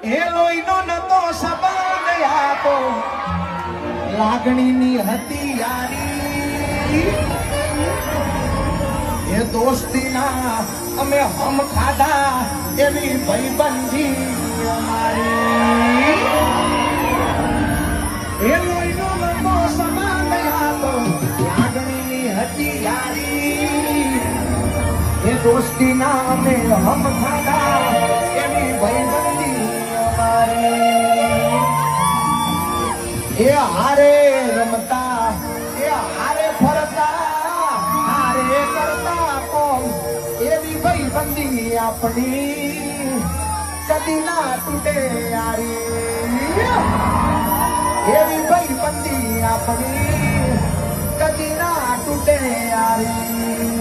એ લોહીનો નતો સંબંધ આ તો લાગણીની હતી યારી એ દોસ્તીના અમે હમ ખાધા એવી ભાઈબંધી અમારી એ લોહીનો નતો સંબંધ આ તો લાગણીની હતી યારી એ દોસ્તીના અમે હમ ખાધા એવી ભાઈબંધી એ હારે રમતા એ હારે ફરતા હારે કરતા કોમ એવી ભાઈબંધી આપણી કદી ના તૂટે યારી એવી ભાઈબંધી આપણી કદી ના તૂટે યારી